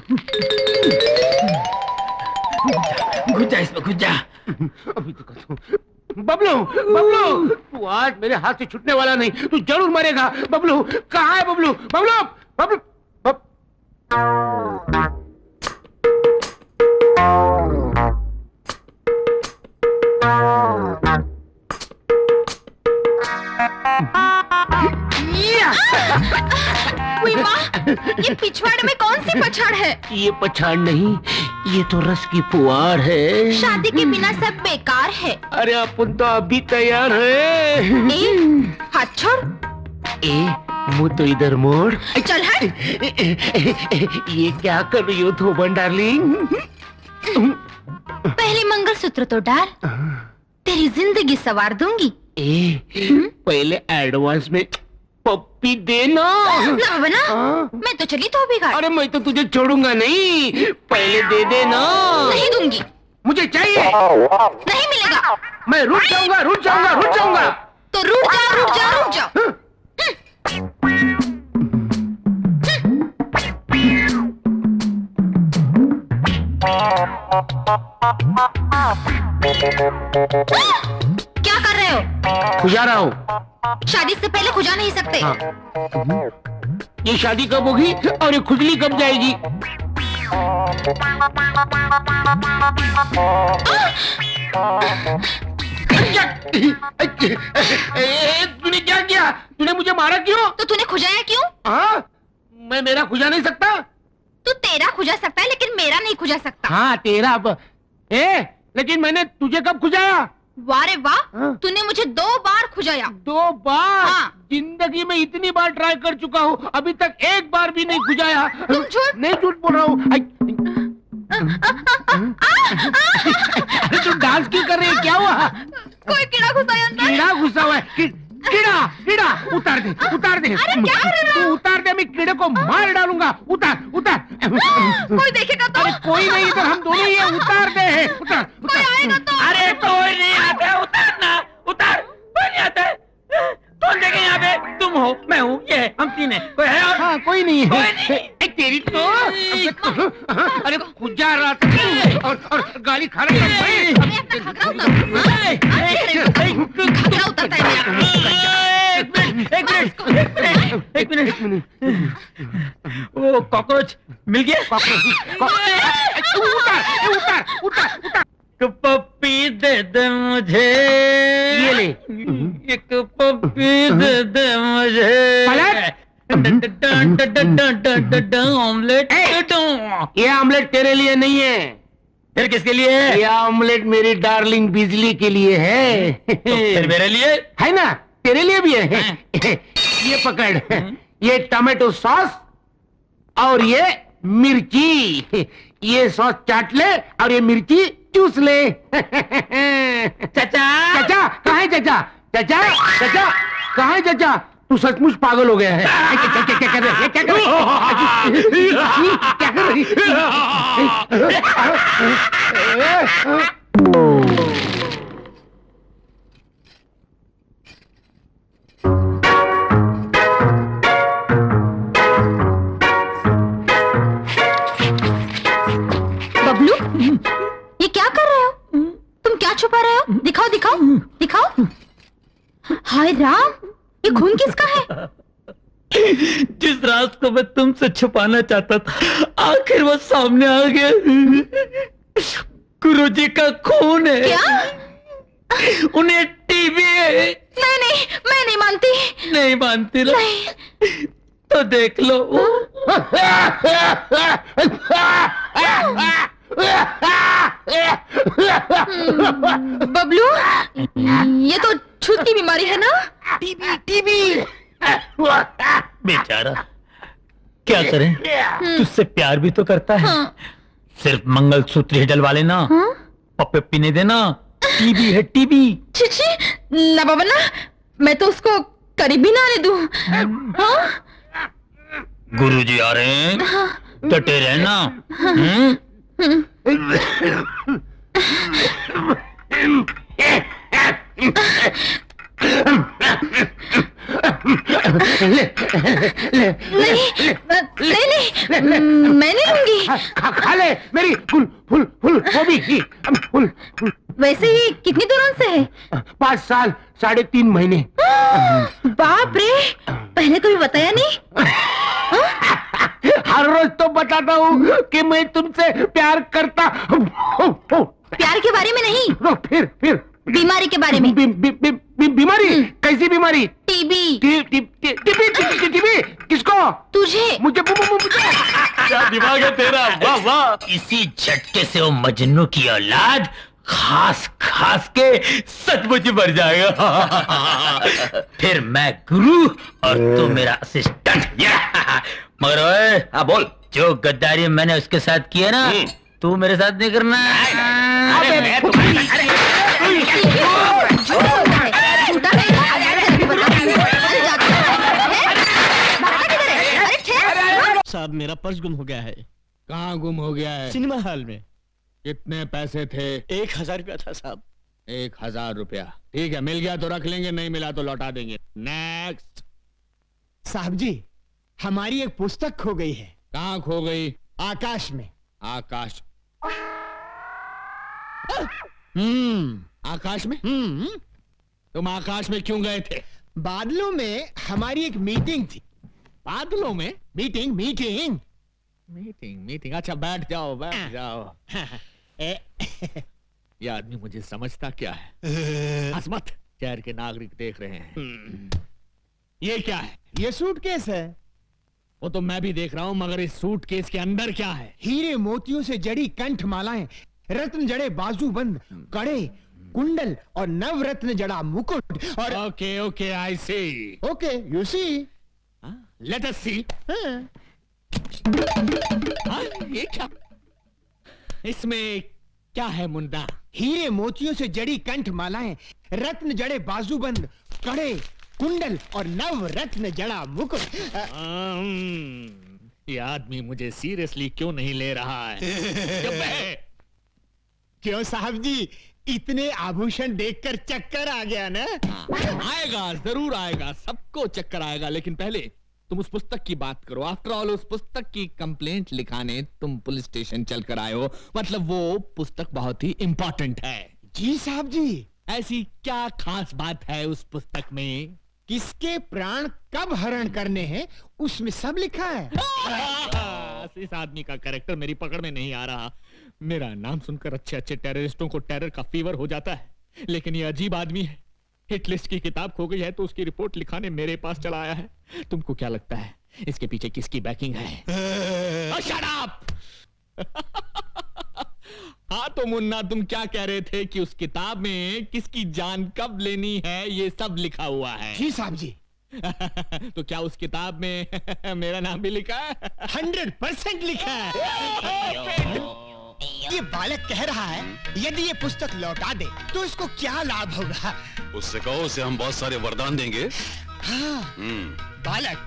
घुस जा इसमें, घुस जा। अभी तो करता हूँ। बबलू, बबलू, तू आज मेरे हाथ से छूटने वाला नहीं, तू जरूर मरेगा। बबलू कहाँ है? बबलू, बबलू, बबलू, ये पिछवाड़े में कौन सी पछाड़ है? ये पछाड़ नहीं, ये तो रस की फुहार है। शादी के बिना सब बेकार है। अरे अपन तो अभी तैयार है। हाथ छोड़। मुँह तो इधर मोड़। चल हट। ये क्या कर रही हो धोबन डार्लिंग? पहले मंगलसूत्र तो डाल, तेरी जिंदगी संवार दूंगी। पहले एडवांस में पप्पी देना। ना बना, मैं तो चली तो बिगाड़। अरे मैं तो तुझे छोड़ूंगा नहीं, पहले दे देना। नहीं दूंगी। मुझे चाहिए। नहीं मिलेगा। मैं रुक जाऊंगा, रुक जाऊंगा, रुक जाऊंगा। तो रुक जाओ, रुक जाओ, रुक जाओ। क्या कर रहे हो? खुजा रहा हूँ। शादी से पहले खुजा नहीं सकते। ये शादी कब होगी और ये खुजली कब जाएगी? तूने क्या किया? तूने मुझे मारा क्यों? तो तूने खुजाया क्यों? हाँ, मैं मेरा खुजा नहीं सकता। तू तेरा खुजा सकता है लेकिन मेरा नहीं खुजा सकता। हाँ तेरा लेकिन मैंने तुझे कब खुजाया? वाह रे वाह, तूने मुझे 2 बार खुजाया। 2 बार? हाँ। जिंदगी में इतनी बार ट्राई कर चुका हूँ, अभी तक एक बार भी नहीं खुजाया। तुम झूठ नहीं, झूठ बोल रहा हूँ। अरे तू डांस क्यों कर रही है? क्या हुआ? कोई कीड़ा घुसा है अंदर। कीड़ा घुसा हुआ है? कीड़ा, कीड़ा, उतार दे, उतार दे। अरे क्या कर रहा है? तू उतार दे, मैं कीड़े को मार डालूंगा। उतार, उतार। कोई देखेगा तो? अरे कोई नहीं, इधर हम दोनों ही हैं। उतार दे, उतार, कोई आएगा तो? अरे कोई नहीं आता, उतारना, उतार। कोई नहीं आता। कौन देखे यहाँ पे? तुम हो, मैं हूँ, ये है, हम 3 हैं। कोई है और? हाँ, कोई नहीं है। कोई नहीं। तेरी तो अरे खुजा रहा था और गाली खा रहा था। एक मिनट। वो कॉकरोच मिल गया? उतार। पप्पी दे दे मुझे। ये ले। एक पप्पी दे दे मुझे। ऑमलेट। ये ऑमलेट तेरे लिए नहीं है। फिर किसके लिए है? ये ऑमलेट मेरी डार्लिंग बिजली के लिए है। फिर मेरे लिए है ना? तेरे लिए भी है। ये पकड़, ये टमाटो सॉस और ये मिर्ची। ये सॉस चाट ले और ये मिर्ची चूस ले। चाचा। चाचा कहाँ है? चाचा, चाचा, चाचा कहाँ है? चाचा तू सचमुच पागल हो गया है। क्या कर रहे? क्या कर रही? बबलू, ये क्या कर रहे हो? तुम क्या छुपा रहे हो? दिखाओ, दिखाओ, दिखाओ। हाय राम, ये खून किसका है? जिस राज को मैं तुमसे छुपाना चाहता था, आखिर वो सामने आ गया। गुरुजी का खून है। क्या? उन्हें टीबी है। नहीं नहीं, मैं नहीं मानती। नहीं मानती ना? नहीं। तो देख लो। बबलू, ये तो छूत की बीमारी है ना? टीबी। बेचारा, क्या करें? तुझसे प्यार भी तो करता है। हाँ। सिर्फ मंगलसूत्र ही डलवा लेना। हाँ? पप्पे पीने देना। टीबी है, टीबी। छी, ना बाबा ना, मैं तो उसको करीब भी ना आने दूं। हाँ? गुरुजी आ रहे हैं, डटे रहना। ले, ले, नहीं, मैं नहीं लूंगी। खा ले मेरी फुल फुल फुल गोभी की फुल फुल। वैसे ही कितनी दूर से है? 5 साल 3.5 महीने। बाप रे, पहले कभी बताया नहीं। हर रोज तो बताता हूँ कि मैं तुमसे प्यार करता हूँ। प्यार के बारे में नहीं, तो फिर बीमारी के बारे में। बीमारी? कैसी बीमारी? टीबी। टीबी किसको? तुझे। मुझे क्या दिमाग है तेरा, वाह वाह। इसी झटके से वो मजनू की औलाद खास खास के सचमुच मर जाएगा। फिर मैं गुरु और तू मेरा असिस्टेंट। मगर ओए, हाँ बोल, जो गद्दारी मैंने उसके साथ की है ना, तू मेरे साथ नहीं करना। साहब मेरा पर्स गुम हो गया है। कहाँ गुम हो गया है? सिनेमा हॉल में। कितने पैसे थे? 1000 रुपया था साहब। 1000 रुपया, ठीक है, मिल गया तो रख लेंगे, नहीं मिला तो लौटा देंगे। नेक्स्ट। साहब जी, हमारी एक पुस्तक खो गई है। कहाँ खो गई? आकाश में। आकाश? आकाश में? तुम आकाश में क्यों गए थे? बादलों में हमारी एक मीटिंग थी। बादलों में? Meeting meeting meeting. अच्छा बैठ जाओ। ये आदमी मुझे समझता क्या है? असमत शहर के नागरिक देख रहे हैं। ये क्या है? ये सूटकेस है। वो तो मैं भी देख रहा हूँ, मगर इस सूटकेस के अंदर क्या है? हीरे मोतियों से जड़ी कंठ मालाएं, रत्न जड़े बाजूबंद, कड़े, कुंडल और नवरत्न जड़ा मुकुट और okay I see. Okay you see. Let us see. ये क्या? इसमें क्या है मुन्ना? हीरे मोतियों से जड़ी कंठ मालाएं, रत्न जड़े बाजूबंद, कड़े, कुंडल और नव रत्न जड़ा मुकुट। ये आदमी मुझे सीरियसली क्यों नहीं ले रहा है? क्यों साहब जी, इतने आभूषण देखकर चक्कर आ गया ना? आएगा, जरूर आएगा, सबको चक्कर आएगा, लेकिन पहले तुम उस पुस्तक की बात करो। आफ्टर ऑल उस पुस्तक की कंप्लेंट लिखाने तुम पुलिस स्टेशन चलकर आए हो, मतलब वो पुस्तक बहुत ही इंपॉर्टेंट है। जी साहब जी। ऐसी क्या खास बात है उस पुस्तक में? किसके प्राण कब हरण करने हैं, उसमें सब लिखा है। इस आदमी का कैरेक्टर मेरी पकड़ में नहीं आ रहा। मेरा नाम सुनकर अच्छे अच्छे टेररिस्टों को टेरर का फीवर हो जाता है, लेकिन ये अजीब आदमी है। हिट लिस्ट की किताब खो गई है तो उसकी रिपोर्ट लिखाने मेरे पास चला आया है। तुमको क्या लगता है इसके पीछे किसकी बैकिंग है? Shut up! हाँ तो मुन्ना, तुम क्या कह रहे थे कि उस किताब में किसकी जान कब लेनी है ये सब लिखा हुआ है? जी साहब जी। तो क्या उस किताब में मेरा नाम भी लिखा है? 100% लिखा है। ये बालक कह रहा है यदि ये पुस्तक लौटा दे तो इसको क्या लाभ होगा? उससे कहो, उसे हम बहुत सारे वरदान देंगे। हाँ, बालक,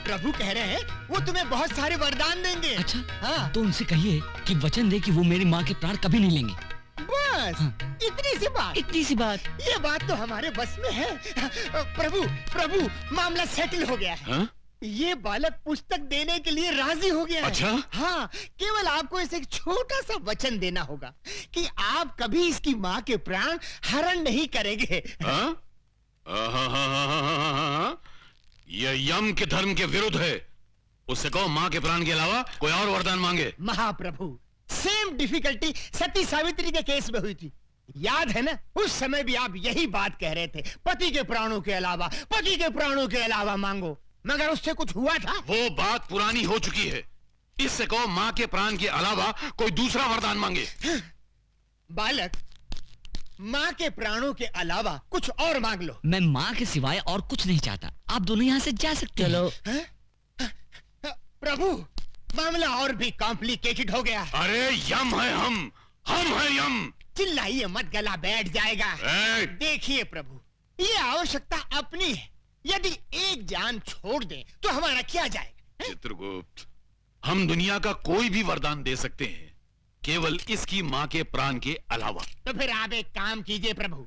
प्रभु कह रहे हैं वो तुम्हें बहुत सारे वरदान देंगे। अच्छा, हाँ। तो उनसे कहिए कि वचन दे कि वो मेरी माँ के प्राण कभी नहीं लेंगे। बस हाँ। इतनी सी बात। इतनी सी बात। ये बात तो हमारे बस में है। प्रभु मामला सेटल हो गया है। हाँ? ये बालक पुस्तक देने के लिए राजी हो गया है। अच्छा? हाँ, केवल आपको इसे एक छोटा सा वचन देना होगा कि आप कभी इसकी माँ के प्राण हरण नहीं करेंगे। हाँ? ये यम के धर्म के विरुद्ध है। उससे कहो माँ के प्राण के अलावा कोई और वरदान मांगे। महाप्रभु, सेम डिफिकल्टी सती सावित्री के केस में हुई थी, याद है ना? उस समय भी आप यही बात कह रहे थे, पति के प्राणों के अलावा मांगो, मगर उससे कुछ हुआ था? वो बात पुरानी हो चुकी है। इससे कहो माँ के प्राण के अलावा कोई दूसरा वरदान मांगे। बालक, माँ के प्राणों के अलावा कुछ और मांग लो। मैं माँ के सिवाय और कुछ नहीं चाहता। आप दोनों यहाँ से जा सकते हैं। चलो। प्रभु, मामला और भी कॉम्प्लिकेटेड हो गया। अरे यम है हम हैं यम। चिल्लाइए मत, गला बैठ जाएगा। देखिए प्रभु, ये आवश्यकता अपनी है। यदि एक जान छोड़ दें तो हमारा क्या जाएगा? चित्रगुप्त, हम दुनिया का कोई भी वरदान दे सकते हैं, केवल इसकी माँ के प्राण के अलावा। तो फिर आप एक काम कीजिए प्रभु,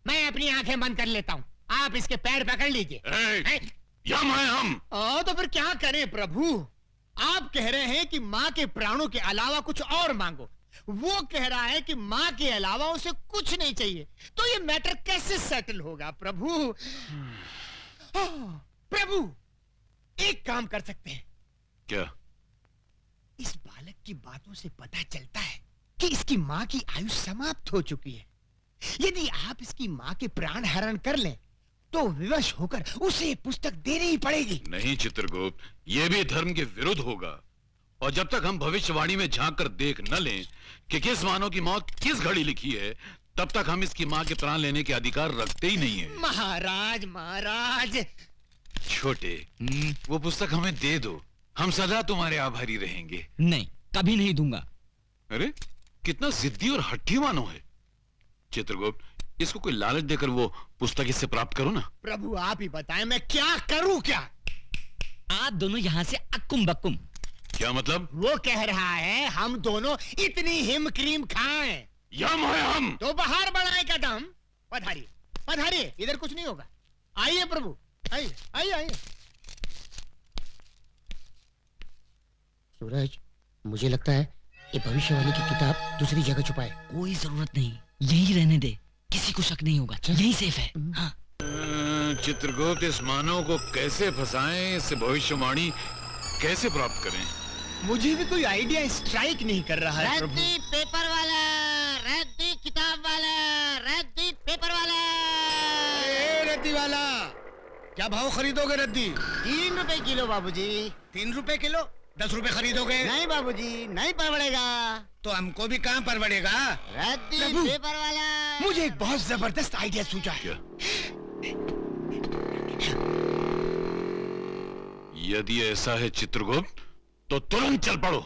मैं अपनी आंखें बंद कर लेता हूँ, आप इसके पैर पकड़ लीजिए। ए, यम है हम। तो फिर क्या करें प्रभु? आप कह रहे हैं कि माँ के प्राणों के अलावा कुछ और मांगो, वो कह रहा है कि माँ के अलावा उसे कुछ नहीं चाहिए, तो ये मैटर कैसे सेटल होगा प्रभु? प्रभु, एक काम कर सकते हैं। क्या? इस बालक की बातों से पता चलता है कि इसकी माँ की आयु समाप्त हो चुकी है। यदि आप इसकी माँ के प्राण हरण कर लें, तो विवश होकर उसे ये पुस्तक देनी ही पड़ेगी। नहीं चित्रगुप्त, ये भी धर्म के विरुद्ध होगा। और जब तक हम भविष्यवाणी में झांक कर देख न लें कि किस मानव की मौत किस घड़ी लिखी है, तब तक हम इसकी माँ के प्राण लेने के अधिकार रखते ही नहीं है। महाराज महाराज, छोटे, वो पुस्तक हमें दे दो, हम सदा तुम्हारे आभारी रहेंगे। नहीं, कभी नहीं दूंगा। अरे कितना जिद्दी और हट्टी मानो है। चित्रगुप्त, इसको कोई लालच देकर वो पुस्तक इससे प्राप्त करो ना। प्रभु आप ही बताएं, मैं क्या करूं? क्या आप दोनों यहाँ से अक्कुम बक्कुम। क्या मतलब? वो कह रहा है हम दोनों इतनी हिम क्रीम खाएं, यम है हम। तो बाहर बढ़ाए कदम। पधारिए पधारिए, इधर कुछ नहीं होगा। आइए प्रभु, आइए आइए आइए। सूरज, मुझे लगता है ये भविष्यवाणी की किताब दूसरी जगह छुपाए। कोई जरूरत नहीं, यही रहने दे, किसी को शक नहीं होगा, यही सेफ है। हाँ। चित्रगुप्त, इस मानव को कैसे फंसाएं, इससे भविष्यवाणी कैसे प्राप्त करें? मुझे भी कोई आइडिया स्ट्राइक नहीं कर रहा है प्रभु। रद्दी पेपर वाला, रद्दी किताब वाला, रद्दी पेपर वाला। रद्दी वाला, क्या भाव खरीदोगे रद्दी? 3 रुपए किलो बाबूजी। 3 रुपए किलो? 10 रुपए खरीदोगे? नहीं बाबूजी, नहीं परवड़ेगा। तो हमको भी कहाँ परवड़ेगा? रद्दी प्रभु, पेपर वाला। मुझे एक बहुत जबरदस्त आइडिया सूझा है। यदि ऐसा है चित्रगुप्त, तो तुरंत चल पड़ो।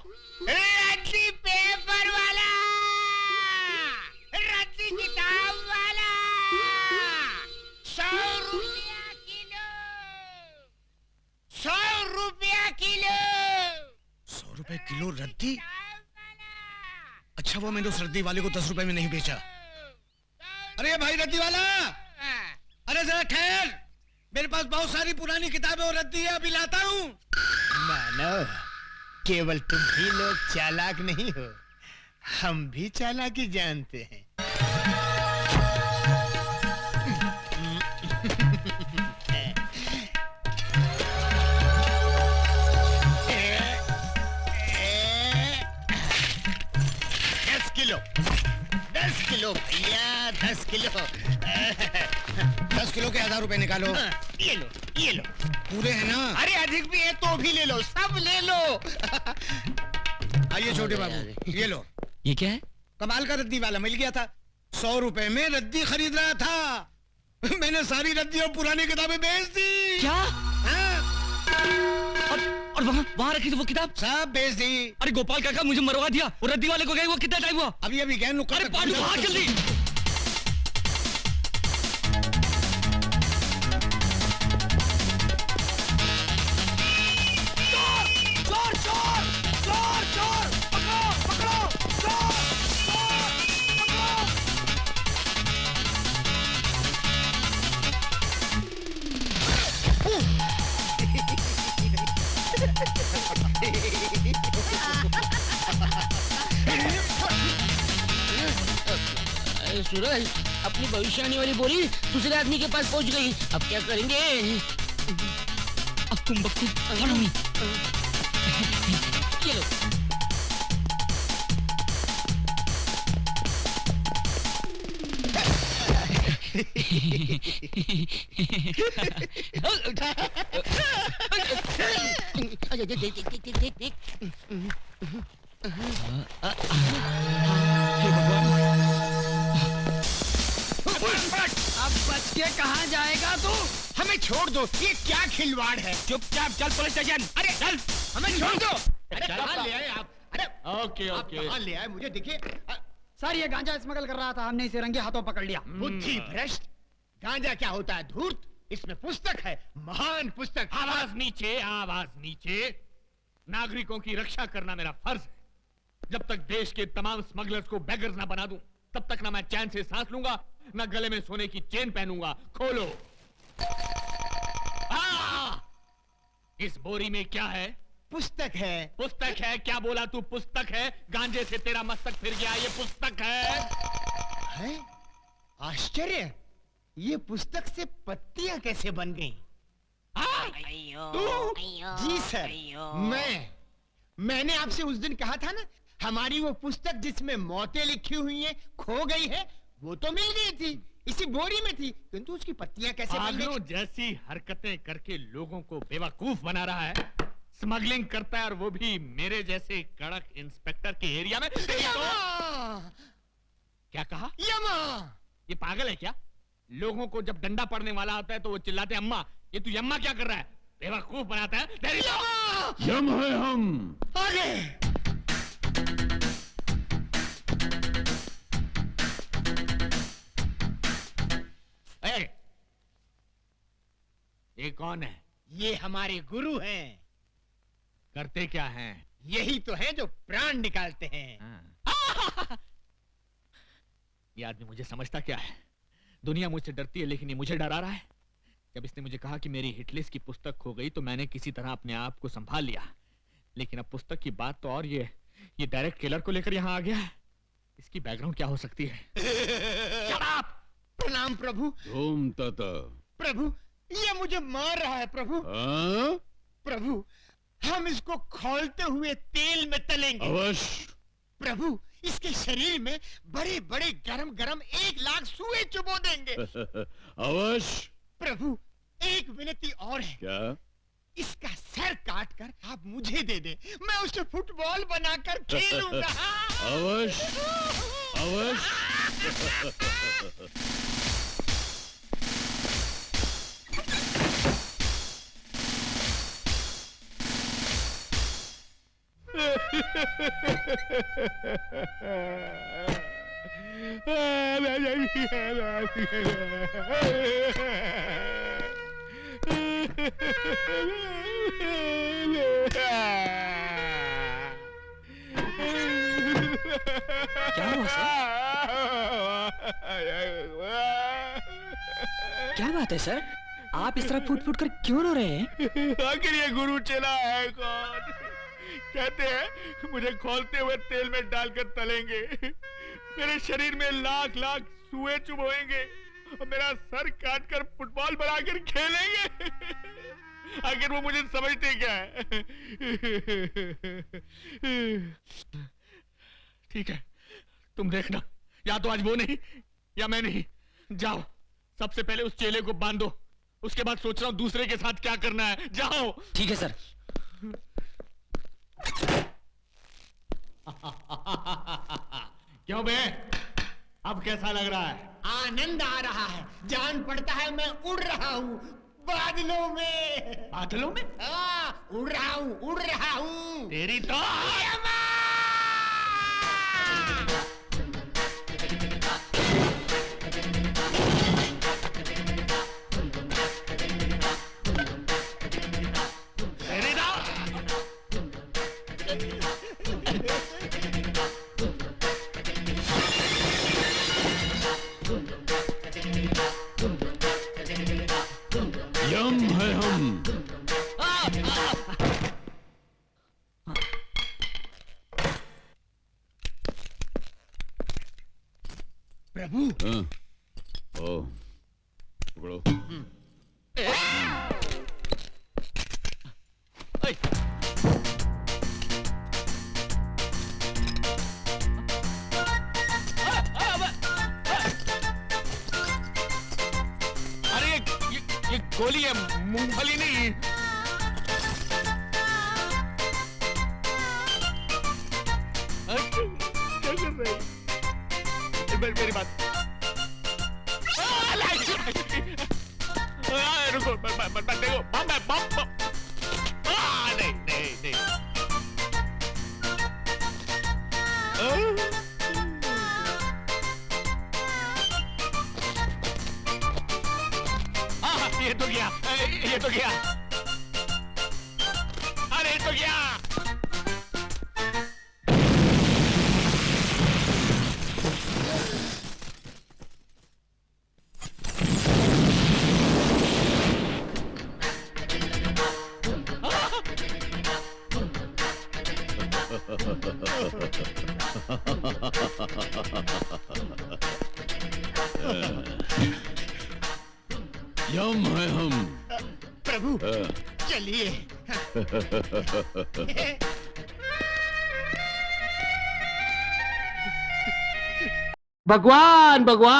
रद्दी पेपर वाला, रद्दी किताब वाला, 100 रुपया किलो, 100 रुपया किलो। 100 रुपए किलो रद्दी? अच्छा, वो मैंने उस रद्दी वाले को 10 रुपए में नहीं बेचा। अरे भाई रद्दी वाला, अरे जरा ठहर, मेरे पास बहुत सारी पुरानी किताबें और रद्दी है, अभी लाता हूँ। मानव, केवल तुम ही लोग चालाक नहीं हो, हम भी चालाकी जानते हैं। किलो 10 किलो भैया, 10 किलो। 10 किलो के 1000 रुपए निकालो। ये लो, ये लो। पूरे हैं ना? अरे अधिक भी है तो भी ले लो, सब ले लो। आइए छोटे बाबू, ये लो। ये क्या है? कमाल का रद्दी वाला मिल गया था, 100 रुपए में रद्दी खरीद रहा था। मैंने सारी रद्दी और पुरानी किताबें बेच दी। क्या? हाँ? और वहाँ रखी थी वो किताब? सब बेच दी। अरे गोपाल काका, मुझे मरवा दिया। वो रद्दी वाले को गए वो कितना टाइम हुआ? अभी अभी गए नुक्कड़। अरे पांडु, भाग जल्दी। सूरज, अपनी भविष्यवाणी वाली बोली दूसरे आदमी के पास पहुंच गई, अब क्या करेंगे? अब तुम बक्कू, follow me। चलो। अब बच के कहाँ जाएगा तू? हमें छोड़ दो, ये क्या खिलवाड़ है? चुपचाप चल पुलिस स्टेशन। अरे चल, हमें छोड़ दो। अरे कहाँ ले आए आप? अरे ओके ओके, कहाँ ले आए मुझे दिखे? सर, ये गांजा स्मगल कर रहा था, हमने इसे रंगे हाथों पकड़ लिया। बुद्धि भ्रष्ट, गांजा क्या होता है? धूर्त। इसमें पुस्तक है, महान पुस्तक। आवाज नीचे, आवाज नीचे। नागरिकों की रक्षा करना मेरा फर्ज है। जब तक देश के तमाम स्मगलर्स को बेगर्स ना बना दूं, तब तक ना मैं चैन से सांस लूंगा, ना गले में सोने की चेन पहनूंगा। खोलो। इस बोरी में क्या है? पुस्तक है। पुस्तक है? क्या बोला तू? पुस्तक है? गांजे से तेरा मस्तक फिर गया, ये पुस्तक है। आश्चर्य, ये पुस्तक से पत्तियां कैसे बन गई? जी सर, मैंने आपसे उस दिन कहा था ना, हमारी वो पुस्तक जिसमें मौतें लिखी हुई हैं खो गई है, वो तो मिल गई थी, इसी बोरी में थी, किंतु उसकी पत्तियां कैसे बन गई? जैसी हरकतें करके लोगों को बेवकूफ बना रहा है, स्मगलिंग करता है, और वो भी मेरे जैसे कड़क इंस्पेक्टर के एरिया में। क्या कहा? यमा! ये पागल है क्या? लोगों को जब डंडा पड़ने वाला होता है तो वो चिल्लाते हैं अम्मा। ये तू यम्मा क्या कर रहा है? बेवकूफ बनाता है। यम है हम। आगे! ये कौन है? ये हमारे गुरु हैं। करते क्या हैं? यही तो है जो प्राण निकालते हैं। ये आदमी मुझे समझता क्या है? दुनिया मुझसे डरती है लेकिन ये मुझे डरा रहा है। जब इसने मुझे कहा कि मेरी हिटलिस्ट की पुस्तक खो गई तो मैंने किसी तरह अपने आप को संभाल लिया, लेकिन अब पुस्तक की बात तो और ये डायरेक्ट किलर को लेकर यहाँ आ गया है। इसकी बैकग्राउंड क्या हो सकती है? प्रणाम प्रभु। ओम तथा। प्रभु, ये मुझे मार रहा है प्रभु। प्रभु, हम इसको खौलते हुए तेल में तलेंगे। अवश्य। प्रभु, इसके शरीर में बड़े बड़े गरम गरम 1 लाख सुए चुबो देंगे। अवश्य। प्रभु, एक विनती और है। क्या? इसका सर काट कर आप मुझे दे दे, मैं उसे फुटबॉल बनाकर खेलूंगा। अवश्य अवश्य। क्या हुआ सर? क्या बात है सर? आप इस तरह फूट फूट कर क्यों रो रहे हैं? आखिर ये गुरु चला है कौन? कहते हैं मुझे खौलते हुए तेल में डालकर तलेंगे, मेरे शरीर में लाख लाख सुए चुभोएंगे और मेरा सर काट कर फुटबॉल बनाकर खेलेंगे। आखिर वो मुझे समझते क्या है? ठीक है, तुम देखना, या तो आज वो नहीं या मैं नहीं। जाओ, सबसे पहले उस चेले को बांधो, उसके बाद सोच रहा हूं दूसरे के साथ क्या करना है। जाओ। ठीक है सर। क्यों बे, अब कैसा लग रहा है? आनंद आ रहा है, जान पड़ता है मैं उड़ रहा हूँ बादलों में। बादलों में? उड़ रहा हूँ। तेरी तो यम है हम। प्रभु। ओ, पकड़ो। अरे ये गोली है, मूंगफली नहीं। क्या कर रहे हैं? मेरी बात रुको, देखो बम है, बम। नहीं। ये तो गया। अरे ये तो गया। यम है हम। प्रभु चलिए। भगवान भगवान